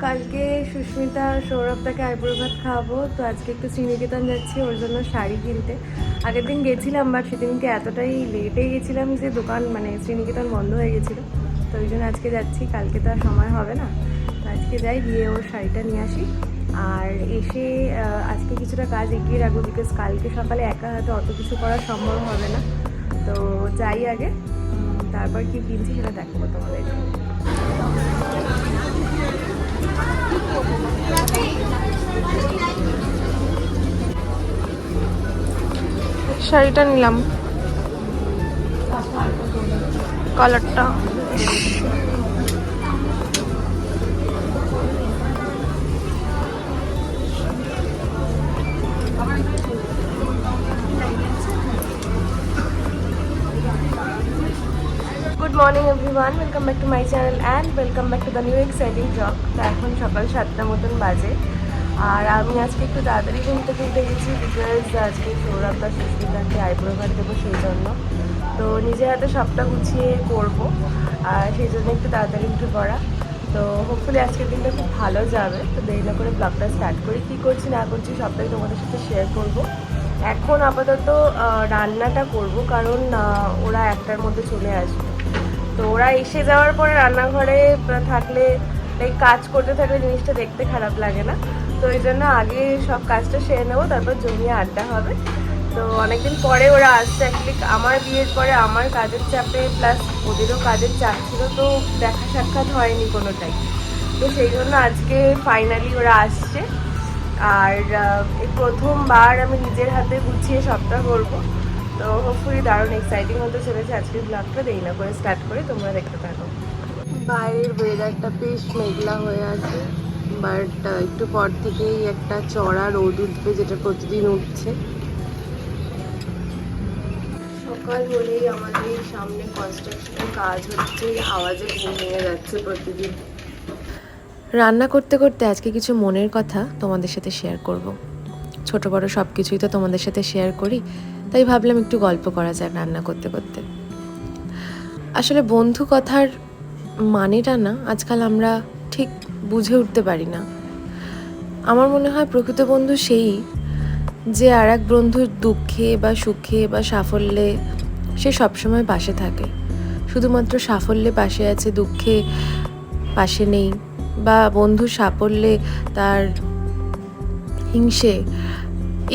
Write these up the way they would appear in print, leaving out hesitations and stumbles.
কালকে সুস্মিতা সৌরভটাকে আইবুড়ো ভাত খাওয়াবো, তো আজকে একটু শ্রীনিকেতন যাচ্ছি ওর জন্য শাড়ি কিনতে। আগের দিন গেছিলাম, বাট সেদিনকে এতটাই লেটে গেছিলাম যে দোকান শ্রীনিকেতন বন্ধ হয়ে গেছিলো। তো ওই জন্য আজকে যাচ্ছি, কালকে তো আর সময় হবে না। তো আজকে যাই, গিয়ে ওর শাড়িটা নিয়ে আসি। আর এসে আজকে কিছুটা কাজ এগিয়ে রাখবো, বিকজ কালকে সকালে একা হাতে অত কিছু করা সম্ভব হবে না। তো যাই আগে, তারপর কি কিনছি সেটা দেখাবো তোমাদেরকে। শাড়িটা নিলাম, কালারটা good morning everyone, welcome back to my channel and welcome back to the new exciting blog. তো এখন সকাল 7টা মতন বাজে, আর আমি আজকে একটু তাড়াতাড়ি ঘুম থেকে উঠে গেছি, বিকজ আজকে সৌরভটা সুস্মিতাকে আইবুড়ো ভাত দেবো, সেই জন্য। তো নিজের হাতে সবটা গুছিয়ে করবো, আর সেই জন্য একটু তাড়াতাড়ি উঠে পড়া। তো হোপফুলি আজকের দিনটা খুব ভালো যাবে। তো দেরি না করে ব্লগটা স্টার্ট করি, কী করছি না করছি সবটাই তোমাদের সাথে শেয়ার করবো। এখন আপাতত রান্নাটা করব, কারণ ওরা 1টার মধ্যে চলে আসবে। তো ওরা এসে যাওয়ার পরে রান্নাঘরে থাকলে, লাইক কাজ করতে থাকলে জিনিসটা দেখতে খারাপ লাগে না। তো এই জন্য আগে সব কাজটা সেরে নেবো, তারপর জমিয়ে আড্ডা হবে। তো অনেকদিন পরে ওরা আসছে, অ্যাকচুয়ালি আমার বিয়ের পরে আমার কাজের চাপে প্লাস ওদেরও কাজের চাপ ছিল, তো দেখা সাক্ষাৎ হয়নি কোনোটাই। তো সেই জন্য আজকে ফাইনালি ওরা আসছে, আর এই প্রথমবার আমি নিজের হাতে গুছিয়ে সবটা করবো। তো হোপফুলি দারুণ এক্সাইটিং হতে চলেছে আজকের ব্লগটা। দেরি না করে স্টার্ট করে তোমরা দেখতে থাকো। বাইরের ওয়েদারটা বেশ মেঘলা হয়ে আছে, বাট একটু পর থেকেই একটা চড়া রোদ উঠবে, যেটা প্রতিদিন উঠছে। সকাল হলেই আমাদের সামনে কনস্ট্রাকশনের কাজ হচ্ছে, আওয়াজে ঘুম ভেঙে যাচ্ছে প্রতিদিন। রান্না করতে করতে আজকে কিছু মনের কথা তোমাদের সাথে শেয়ার করব। ছোট বড় সব কিছুই তো তোমাদের সাথে শেয়ার করি, তাই ভাবলাম একটু গল্প করা যায় রান্না করতে করতে। আসলে বন্ধু কথার মানেটা না আজকাল আমরা ঠিক বুঝে উঠতে পারি না। আমার মনে হয় প্রকৃত বন্ধু সেই, যে আর এক বন্ধুর দুঃখে বা সুখে বা সাফল্যে সে সবসময় পাশে থাকে। শুধুমাত্র সাফল্যে পাশে আছে, দুঃখে পাশে নেই, বা বন্ধুর সাফল্যে তার হিংসে।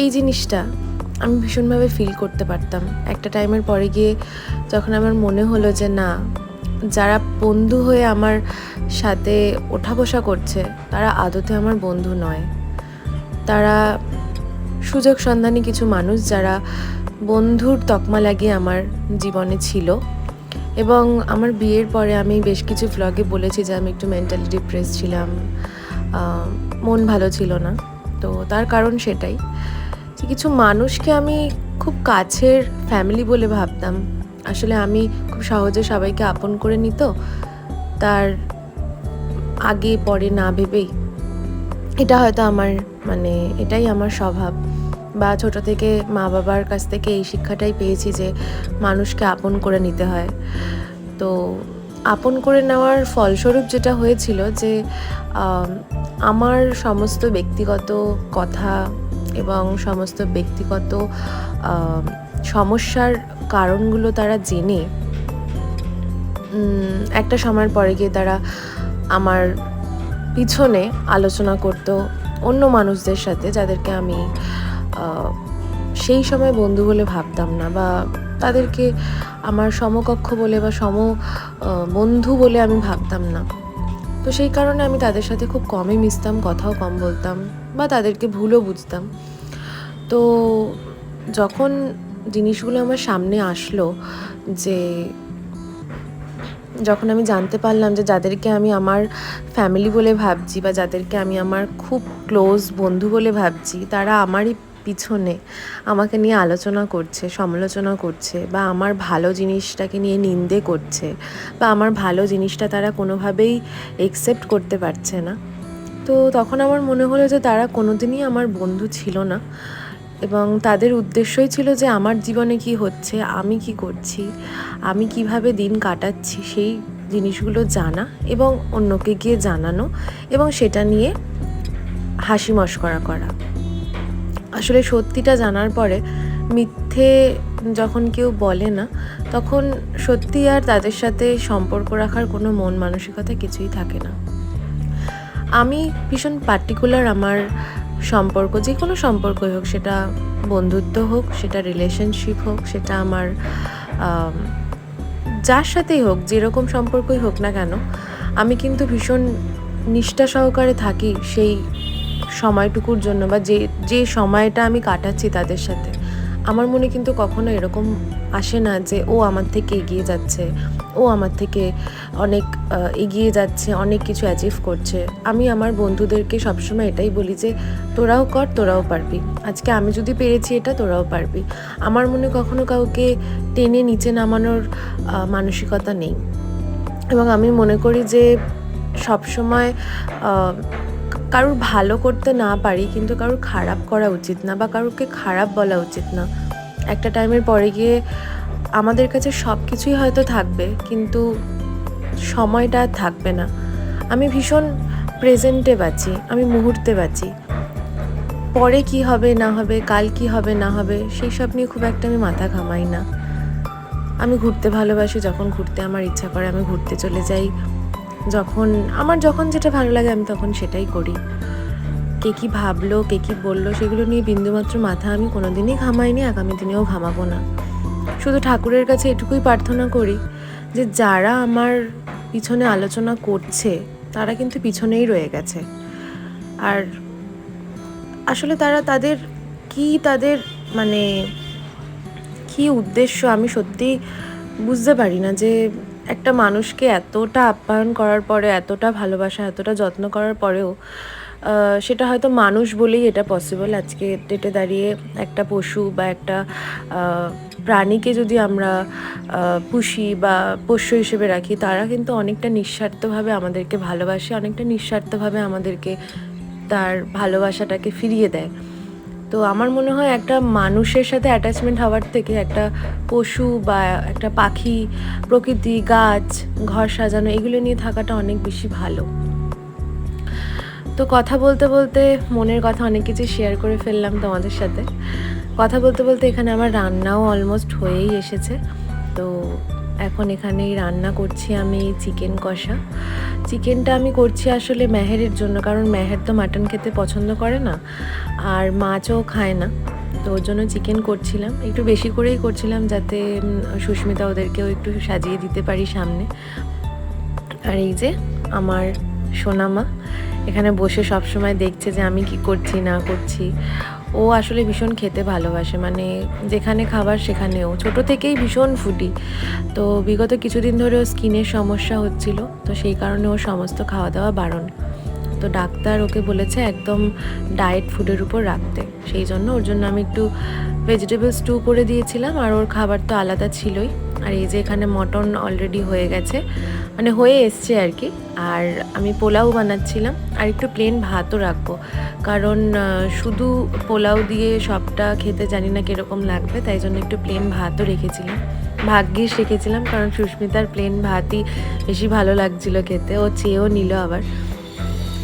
এই জিনিসটা আমি ভীষণভাবে ফিল করতে পারতাম একটা টাইমের পরে গিয়ে, যখন আমার মনে হলো যে না, যারা বন্ধু হয়ে আমার সাথে ওঠা বসা করছে তারা আদতে আমার বন্ধু নয়। তারা সুযোগ সন্ধানী কিছু মানুষ, যারা বন্ধুর তকমা লাগিয়ে আমার জীবনে ছিল। এবং আমার বিয়ের পরে আমি বেশ কিছু ভ্লগে বলেছি যে আমি একটু মেন্টালি ডিপ্রেস ছিলাম, মন ভালো ছিল না। তো তার কারণ সেটাই যে কিছু মানুষকে আমি খুব কাছের ফ্যামিলি বলে ভাবতাম। আসলে আমি খুব সহজে সবাইকে আপন করে নিত, তার আগে পরে না ভেবেই। এটা হয়তো আমার এটাই আমার স্বভাব, বা ছোট থেকে মা বাবার কাছ থেকে এই শিক্ষাটাই পেয়েছি যে মানুষকে আপন করে নিতে হয়। তো আপন করে নেওয়ার ফলস্বরূপ যেটা হয়েছিল যে আমার সমস্ত ব্যক্তিগত কথা এবং সমস্ত ব্যক্তিগত সমস্যার কারণগুলো তারা জেনে একটা সময়ের পরে গিয়ে তারা আমার পিছনে আলোচনা করতো অন্য মানুষদের সাথে, যাদেরকে আমি সেই সময় বন্ধু বলে ভাবতাম না, বা তাদেরকে আমার সমকক্ষ বলে বা বন্ধু বলে আমি ভাবতাম না। তো সেই কারণে আমি তাদের সাথে খুব কমই মিশতাম, কথাও কম বলতাম, বা তাদেরকে ভুলও বুঝতাম। তো যখন জিনিসগুলো আমার সামনে আসলো, যে যখন আমি জানতে পারলাম যে যাদেরকে আমি আমার ফ্যামিলি বলে ভাবছি বা যাদেরকে আমি আমার খুব ক্লোজ বন্ধু বলে ভাবছি, তারা আমারই পিছনে আমাকে নিয়ে আলোচনা করছে, সমালোচনা করছে, বা আমার ভালো জিনিসটাকে নিয়ে নিন্দে করছে, বা আমার ভালো জিনিসটা তারা কোনোভাবেই একসেপ্ট করতে পারছে না। তো তখন আমার মনে হলো যে তারা কোনোদিনই আমার বন্ধু ছিল না, এবং তাদের উদ্দেশ্যই ছিল যে আমার জীবনে কি হচ্ছে, আমি কি করছি, আমি কিভাবে দিন কাটাচ্ছি, সেই জিনিসগুলো জানা এবং অন্যকে গিয়ে জানানো এবং সেটা নিয়ে হাসি মশকরা করা। আসলে সত্যিটা জানার পরে মিথ্যে যখন কেউ বলে না, তখন সত্যি আর তাদের সাথে সম্পর্ক রাখার কোনো মন মানসিকতা কিছুই থাকে না। আমি ভীষণ পার্টিকুলার আমার সম্পর্ক, যে কোনো সম্পর্কই হোক, সেটা বন্ধুত্ব হোক, সেটা রিলেশনশিপ হোক, সেটা আমার যার সাথেই হোক, যেরকম সম্পর্কই হোক না কেন, আমি কিন্তু ভীষণ নিষ্ঠা সহকারে থাকি সেই সময়টুকুর জন্য, বা যে সময়টা আমি কাটাচ্ছি তাদের সাথে। আমার মনে কিন্তু কখনো এরকম আসে না যে ও আমার থেকে এগিয়ে যাচ্ছে, ও আমার থেকে অনেক এগিয়ে যাচ্ছে, অনেক কিছু অ্যাচিভ করছে। আমি আমার বন্ধুদেরকে সবসময় এটাই বলি যে তোরাও কর, তোরাও পারবি। আজকে আমি যদি পেরেছি এটা, তোরাও পারবি। আমার মনে কখনো কাউকে টেনে নিচে নামানোর মানসিকতা নেই। এবং আমি মনে করি যে সবসময় কারুর ভালো করতে না পারি, কিন্তু কারুর খারাপ করা উচিত না, বা কারুরকে খারাপ বলা উচিত না। একটা টাইমের পরে গিয়ে আমাদের কাছে সব কিছুই হয়তো থাকবে, কিন্তু সময়টা আর থাকবে না। আমি ভীষণ প্রেজেন্টে বাঁচি, আমি মুহূর্তে বাঁচি। পরে কি হবে না হবে, কাল কি হবে না হবে, সেই সব নিয়ে খুব একটা আমি মাথা ঘামাই না। আমি ঘুরতে ভালোবাসি, যখন ঘুরতে আমার ইচ্ছা করে আমি ঘুরতে চলে যাই। যখন যেটা ভালো লাগে আমি তখন সেটাই করি। কে কী ভাবলো, কে কী বললো, সেগুলো নিয়ে বিন্দুমাত্র মাথা আমি কোনোদিনই ঘামাইনি, আগামী দিনেও ঘামাবো না। শুধু ঠাকুরের কাছে এটুকুই প্রার্থনা করি যে যারা আমার পিছনে আলোচনা করছে তারা কিন্তু পিছনেই রয়ে গেছে। আর আসলে তাদের মানে কী উদ্দেশ্য আমি সত্যি বুঝতে পারি না। যে একটা মানুষকে এতটা আপ্যায়ন করার পরে, এতটা ভালোবাসা, এতটা যত্ন করার পরেও সেটা হয়তো মানুষ বলেই এটা পসিবল। আজকে ডেটে দাঁড়িয়ে একটা পশু বা একটা প্রাণীকে যদি আমরা পুষি বা পোষ্য হিসেবে রাখি, তারা কিন্তু অনেকটা নিঃস্বার্থভাবে আমাদেরকে ভালোবাসে, অনেকটা নিঃস্বার্থভাবে আমাদেরকে তার ভালোবাসাটাকে ফিরিয়ে দেয়। তো আমার মনে হয় একটা মানুষের সাথে অ্যাটাচমেন্ট হওয়ার থেকে একটা পশু বা একটা পাখি, প্রকৃতি, গাছ, ঘর সাজানো, এগুলো নিয়ে থাকাটা অনেক বেশি ভালো। তো কথা বলতে বলতে মনের কথা অনেক কিছু শেয়ার করে ফেললাম তোমাদের সাথে। কথা বলতে বলতে এখানে আমার রান্নাও অলমোস্ট হয়েই এসেছে। তো এখন এখানেই রান্না করছি আমি চিকেন কষা। চিকেনটা আমি করছি আসলে মেহেরের জন্য, কারণ মেহের তো মাটন খেতে পছন্দ করে না, আর মাছও খায় না। তো ওর জন্য চিকেন করছিলাম, একটু বেশি করেই করছিলাম যাতে সুস্মিতা ওদেরকেও একটু সাজিয়ে দিতে পারি সামনে। আর এই যে আমার সোনামা এখানে বসে সব সময় দেখছে যে আমি কি করছি না করছি। ও আসলে ভীষণ খেতে ভালোবাসে, মানে যেখানে খাবার সেখানেও, ছোট থেকেই ভীষণ ফুডি। তো বিগত কিছুদিন ধরে ওর স্কিনের সমস্যা হচ্ছিল, তো সেই কারণে ওর সমস্ত খাওয়া দাওয়া বারণ। তো ডাক্তার ওকে বলেছে একদম ডায়েট ফুডের উপর রাখতে। সেই জন্য ওর জন্য আমি একটু ভেজিটেবল স্টু করে দিয়েছিলাম, আর ওর খাবার তো আলাদা ছিলই। আর এই যে এখানে মটন অলরেডি হয়ে গেছে, মানে হয়ে এসছে আর কি। আর আমি পোলাও বানাচ্ছিলাম, আর একটু প্লেন ভাতও রাখবো, কারণ শুধু পোলাও দিয়ে সবটা খেতে জানি না কীরকম লাগবে, তাই জন্য একটু প্লেন ভাতও রেখেছিলাম। ভাগ্যিস রেখেছিলাম, কারণ সুস্মিতার প্লেন ভাতই বেশি ভালো লাগছিল খেতে, ও চেয়েও নিল আবার।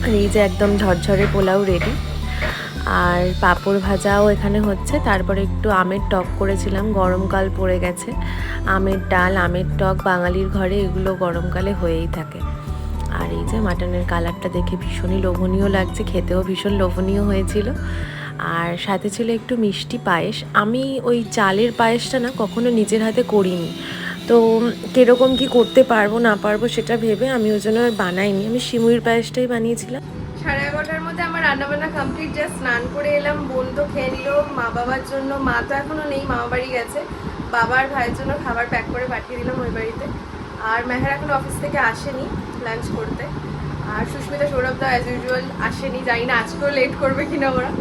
আর এই যে একদম ঝরঝরে পোলাও রেডি, আর পাঁপড় ভাজাও এখানে হচ্ছে। তারপরে একটু আমের টক করেছিলাম, গরমকাল পড়ে গেছে, আমের ডাল, আমের টক বাঙালির ঘরে এগুলো গরমকালে হয়েই থাকে। আর এই যে মাটনের কালারটা দেখে ভীষণই লোভনীয় লাগছে, খেতেও ভীষণ লোভনীয় হয়েছিল। আর সাথে ছিল একটু মিষ্টি পায়েস। আমি ওই চালের পায়েসটা না কখনো নিজের হাতে করিনি, তো কীরকম কি করতে পারবো না পারবো সেটা ভেবে আমি ওই জন্য আর বানাইনি। আমি সিমুইর পায়েসটাই বানিয়েছিলাম। 11:30টার মধ্যে আমার রান্নাবান্না কমপ্লিট, জাস্ট স্নান করে এলাম। বোন তো খেয়ে নিল, মা বাবার জন্য, মা তো এখনও নেই, মামা বাড়ি গেছে, বাবার ভাইয়ের জন্য খাবার প্যাক করে পাঠিয়ে দিলাম ওই বাড়িতে। আর মেহের এখন অফিস থেকে আসেনি লাঞ্চ করতে, আর সুস্মিতা সৌরভদা অ্যাজ ইউজুয়াল আসেনি, জানি না আজকেও লেট করবে কিনা ওরা,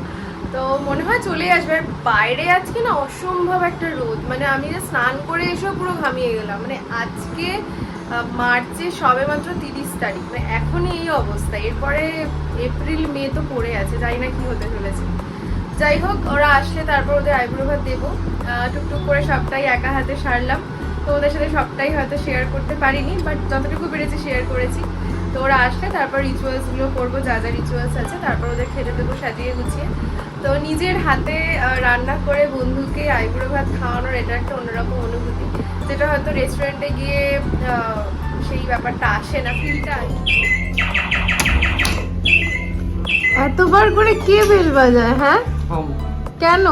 তো মনে হয় চলে আসবে। আর বাইরে আজকে না অসম্ভব একটা রোদ, মানে আমি যে স্নান করে এসেও পুরো ঘামিয়ে গেলাম। মানে আজকে মার্চে সবে মাত্র 30 তারিখ, মানে এখনই এই অবস্থা, এরপরে এপ্রিল মে তো পড়ে আছে, জানি না কি হতে চলেছে। যাই হোক, ওরা আসলে তারপর ওদের আইব্রো ভাত দেবো। টুকটুক করে সবটাই একা হাতে সারলাম। তো ওদের সাথে সবটাই হয়তো শেয়ার করতে পারিনি, বাট যতটুকু পেরেছি শেয়ার করেছি। তো ওরা আসলে তারপর রিচুয়ালসগুলো করবো, যা যা রিচুয়ালস আছে, তারপর ওদের খেতে দেবো সাজিয়ে গুছিয়ে। তো নিজের হাতে রান্না করে বন্ধুকে আইবুড়ো ভাত খাওয়ানোর এটা একটা অন্যরকম অনুভূতি, যেটা হয়তো রেস্টুরেন্টে গিয়ে সেই ব্যাপারটা আসে না, ফিলটা আসে। এতবার করে কে বেল বাজায়? হ্যাঁ কেন?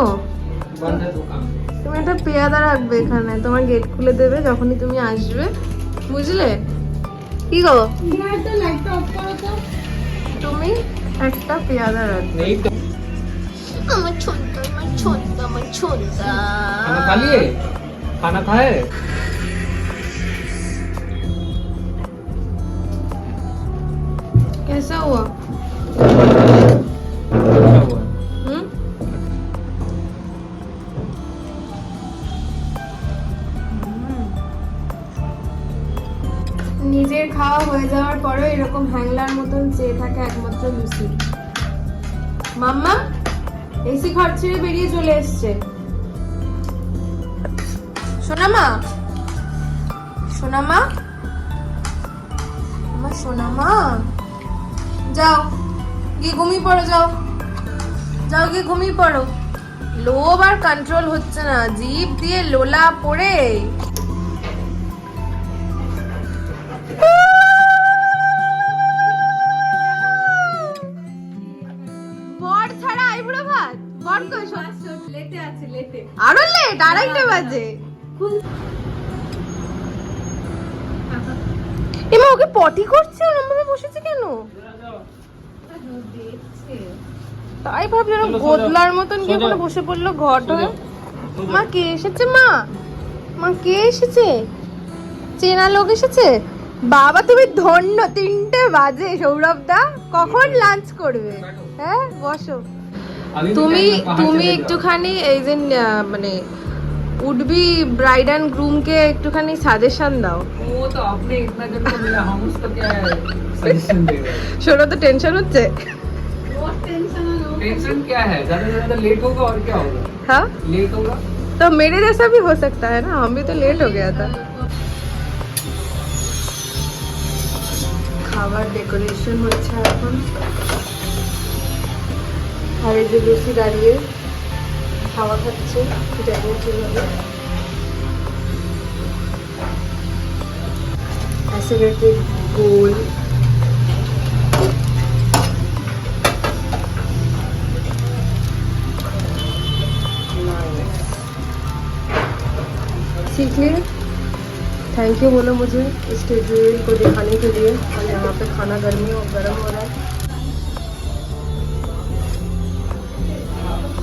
তুমি একটা পেয়াদা রাখবে এখানে, তোমার গেট খুলে দেবে যখনই তুমি আসবে, বুঝলে? কি গো, তুমি একটা পেয়াদা রাখবে। আমার ছোট, আমার ছোট, আমার ছোট। खाना खा लिए? खाना खाए? कैसा हुआ? क्या हुआ? নিজের খাওয়া হয়ে যাওয়ার পরে এরকম হ্যাংলার মতন চেয়ে থাকে একমাত্র লুসি। মাম্মা এসি ঘর ছেড়ে বেরিয়ে চলে এসছে। সোনামা, সোনামা, আমার সোনামা, যাও গিয়ে ঘুমিয়ে পড়ো, যাও যাও গিয়ে ঘুমিয়ে পড়ো। লোভ আর কন্ট্রোল হচ্ছে না, জিভ দিয়ে লোলা পড়ে। বর ছাড়া আইবুড়ো ভাত, বর কই? লেটে আছে, লেটে, আরো লেট, 2:30 বাজে। এমা ওকে পটি করছে, ওরমভাবে বসেছে কেন? তাই ভাবলাম গোদলার মতন গিয়ে কোনো বসে পড়লো ঘট হয়ে। মা কে এসেছে? মা, মা কে এসেছে? চেনা লোক এসেছে? বাবা তুমি ধন্য, 3টে বাজে। সৌরভ দা কখন লাঞ্চ করবে? হ্যাঁ বসো। তুমি তুমি একটুখানি এই যে মানে উডবি ব্রাইড एंड ग्रूम কে একটুখানি সাজেশন দাও। वो तो आपने इतना करके मिला, हम उसको क्या सजेशन दे रहे हैं? শোনো তো টেনশন হচ্ছে। टेंशन क्या है? ज्यादा से ज्यादा लेट होगा और क्या होगा? हाँ लेट होगा तो मेरे जैसा भी हो सकता है ना, हम भी तो लेट हो गया था। খাবার ডেকোরেশন হচ্ছে এখন, আর এই যে লুসি দাঁড়িয়ে খাওয়া খাচ্ছে, জানি কিভাবে। অ্যাসিডেটেড গোল, सीख लिए। थैंक यू बोलो मुझे इस ट्यूटोरियल को दिखाने के लिए। और यहाँ पे खाना गर्मी और गर्म हो रहा है।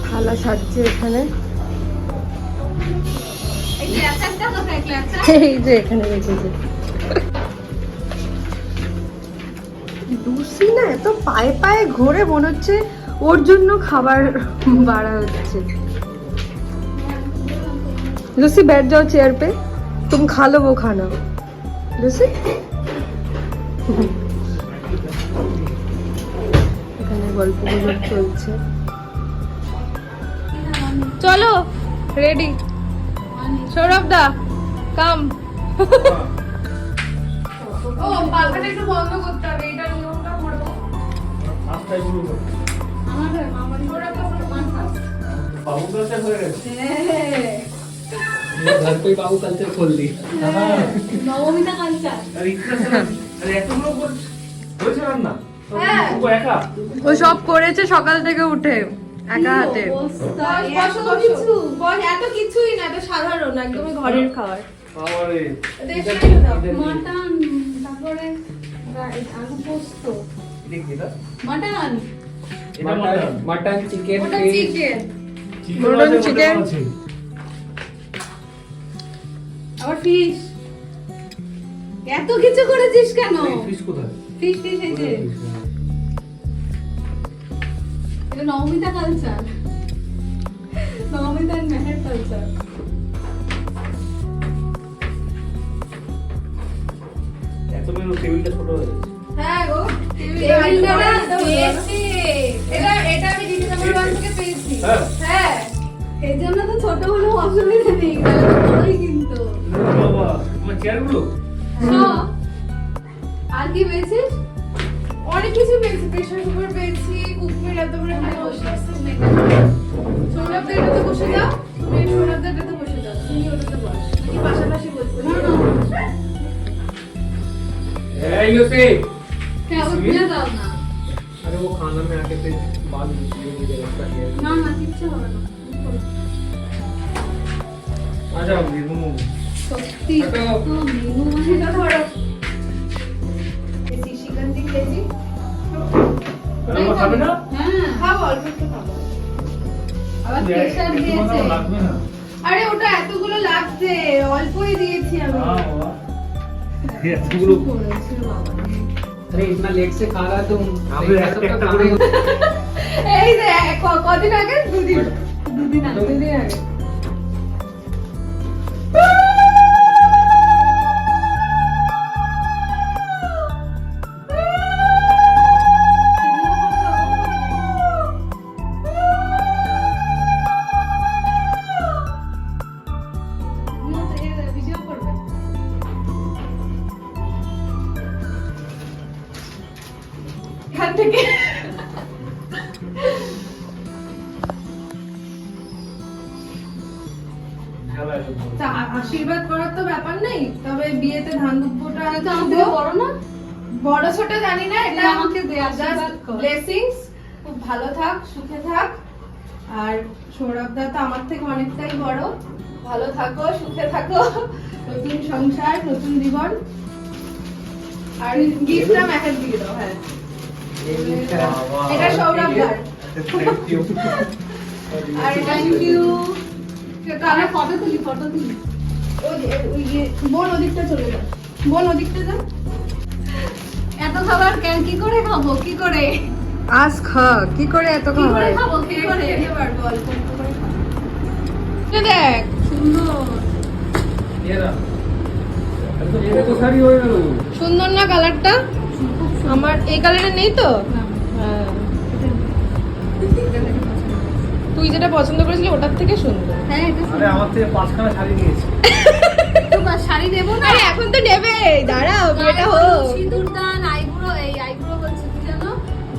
থালা সাজছে এখানে, এই যে এখানে রেখেছে। লুসি না এত পায়ে পায়ে ঘোরে, মনে হচ্ছে ওর জন্য খাবার বাড়া হচ্ছে। लूसी बैठ जाओ चेयर पे, तुम खा लो वो खाना। लूसी এখানে গল্প গুজব চলছে। চলো রেডি, সৌরভ দা কাম। ও পাখাটা একটু বন্ধ করতে হবে, এটা নিয়মটা করবো। আস্তে শুরু করো। আমার সৌরভ দা बाबू कल्चर हो गए। घर पे बाबू कल्चर खोल दी। নবমিতা কালচার। अरे इतना सारा, अरे এত লোক বলছে না ও একা ও সব করেছে সকাল থেকে উঠে একা হাতে। এত কিছুই না, এটা সাধারণ একদমই ঘরের খাবার। আরে মাটন, তারপরে আলু পোস্ত, দেখি না মাটন, মটন চিকেন ওটা চিকেন, মটন চিকেন, আবার ফিশ। এত কিছু করেছিস কেন? ফিশ কোথায়? ফিশ ফিশ এই যে এটা Nabamita culture, Nabamita and Meher culture. এত বড় টেবিলটা ছোট হয়ে গেছে। হ্যাঁ গো টেবিলটা পেয়েছি, এটা আমি দিদি নাম্বার 1 থেকে পেয়েছি। হ্যাঁ হ্যাঁ এই জন্য তো ছোট হলেও অসুবিধা নেই, তাহলে তো বড়ই কিন্তু। বাবা তোমার চেয়ারগুলো সব। আর কি পেয়েছিস? অনেক কিছু পেয়েছি, প্রেশার কুকার পেয়েছি, কুকুরের এত বড় একটা বসে আছে। সৌরভদের এটাতে বসে যাও, তুমি সৌরভদের এটাতে বসে যাও, তুমি ওটাতে বস। নাকি পাশাপাশি বসবে? এই ইউসি হ্যাঁ, আবার খুলে দাও না। अरे वो खाना में आके फिर बाद में मुझे लगता है না, না, কিচ্ছু হবে না। आ जाओ मेनू সত্যি। হ্যালো। তো মেনু মানে সেটা ধরো। এই শিকান্তি খেয়েছি। अरे वो खाবে না হ্যাঁ, খাও, অল্প একটু খাবো। আবার প্রেশার দিয়েছে। লাগবে না আরে ওটা এতগুলো লাগছে, অল্পই দিয়েছি আমি। हां बाबा ये এতগুলো করেছে বাবা। अरे इतना लेट से खा रहा तुम अबे सब तो একটা खाना ही করে এই যে কদিন আগে, দুদিন আগে। ভিডিও করবে। এখান থেকে খেলা তা আশীর্বাদ করার তো ব্যাপার নেই, তবে বিয়েতে ধান দুব্বটা তো আমাদের বড় না? বড় ছোট জানি না, এটা তুই আমাকে দে, আশীর্বাদ কর। ব্লেসিংস। খুব ভালো থাক, সুখে থাক। আর সৌরভদা তো আমার থেকে অনেকটাই বড়, ভালো থাকো, সুখে থাকো, নতুন সংসার, নতুন জীবন। আর গিফটটা মেহের দিয়ে দাও। হ্যাঁ, এটা সৌরভদার। থ্যাংক ইউ আর এটা থ্যাংক ইউ। কারা ফটো তুলি, ফটো তুলি। বোন ওদিকটা চলে যাও, বোন ওদিকটা যাও। এত খাবার কেন, কি করে খাবো, কি করে? আজ খা, কি করে এত কি করে খাবো, কি করে? খেতে পারবো, অল্প অল্প করে খাবো। দেখ সুন্দর। ये रहा ये तो सारी हो गई সুন্দর না কালারটা? আমার এই কালারে নেই তো। হ্যাঁ, তুই যেটা পছন্দ করেছিলি ওটার থেকে সুন্দর। হ্যাঁ, এটা আরে আমার থেকে পাঁচখানা শাড়ি নিয়েছে তো বা শাড়ি দেবো না? আরে এখন তো নেবে, দাঁড়াও বিয়েটা হোক। সিঁদুরদান, আইব্রো, এই আইব্রো বলছে কি জানো,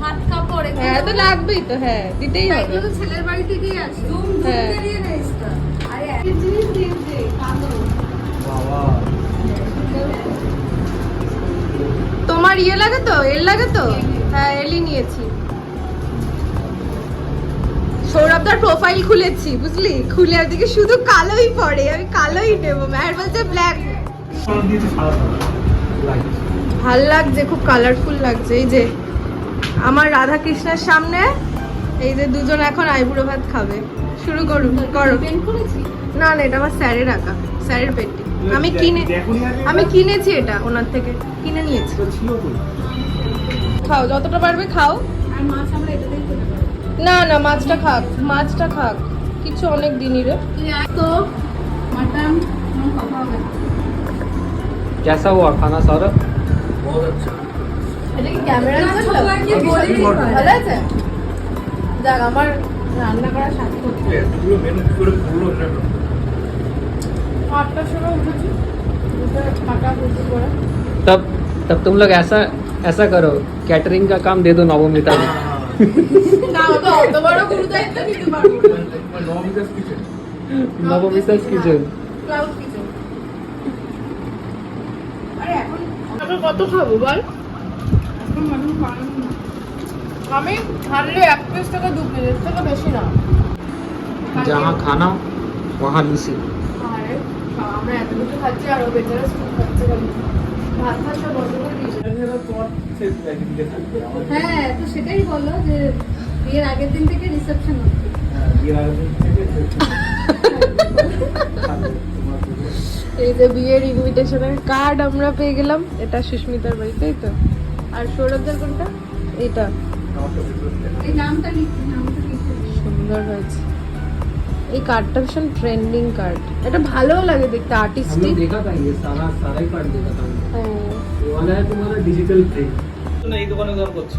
হাত কাপড়, এগুলো হ্যাঁ তো লাগবেই তো, হ্যাঁ দিতেই হবে। এগুলো তো ছেলের বাড়ি থেকেই আসে। ধুম ধুম হ্যাঁ। বেরিয়ে নেস তো। আরে এক জিনিস দিয়েছে, কালো। বাবা তোমার ইয়ে লাগে তো, এর লাগে তো? হ্যাঁ, এলই নিয়েছি। সৌরভদার প্রোফাইল খুলেছি, বুঝলি? খুলে আর দিকে শুধু কালোই পড়ে, আমি কালোই নেবো। মেহের বলছে ব্ল্যাক। ফোন দিয়েছে সারা লাইট ভাল লাগছে, খুব কালারফুল লাগছে। এই যে আমার রাধা কৃষ্ণের সামনে এই যে দুজন এখন আইবুড়ো ভাত খাবে। শুরু করুন, করো। পেন করেছি। না না, এটা আমার স্যারের আঁকা, স্যারের পেটি। আমি দেখোনি আগে আমি কিনেছি, এটা ওনার থেকে কিনে নিয়েছি। তো ছিল তো খাও, যতটা পারবে খাও। আর মাছ আমরা এটাতেই খেতে পারি। না না, মাছটা খাক, মাছটা খাক, কিছু অনেক দিনই রে। তুই আয় তো, মাটন, কোনো কথা হবে না। कैसा हुआ खाना सौरभ बहुत अच्छा এটা কি ক্যামেরা না, সবাই কি বলে দিতে হয়। ভালো আছে? যাক, আমার রান্না করা সার্থক। এতগুলো মেনু কি করে পুরো এটা 8টার সময় উঠেছি, উঠে কাটা কুচি করে। तब तब तुम लोग ऐसा ऐसा करो कैटरिंग का काम दे दो नवमिता में না, ওটা অত বড় গুরু দায়িত্ব নিতে পারবো না। নবমিতাস কিচেন नवमिता's किचन ক্লাউড কিচেন। আরে এখন কত খাবো বল? এখন মাটন বানানো না। আমি হারলে 1 পিস থেকে 2 পিস, এর থেকে বেশি না। जहाँ खाना वहाँ लूसी আরে আমরা এত কিছু খাচ্ছি আর ও বেচারা স্কুল খাচ্ছে খালি। ভাত খাওয়া সব বন্ধ করে দিয়েছে। এটা তোমার সেই দিকে থাকবে আমার হ্যাঁ, তো সেটাই বললো যে বিয়ের আগের দিন থেকে রিসেপশন হচ্ছে। বিয়ের আগে থেকে এই যে বিয়ের ইনভিটেশনের কার্ড আমরা পেয়ে গেলাম। এটা সুস্মিতার বাড়িতেই তো। আর সৌরভদের কোনটা? এটা এই নামটা লিখি, নামটা লিখে দিই। সুন্দর হয়েছে। এই কার্ডটা ভীষণ ট্রেন্ডিং কার্ড, এটা ভালোও লাগে দেখতে, हम আর্টিস্টিক। लोग देखा था ये सारा सारा ही कार्ड देखा था हमने। হ্যাঁ, ये वाला है तुम्हारा डिजिटल प्रिंट এই দোকানে দর করছি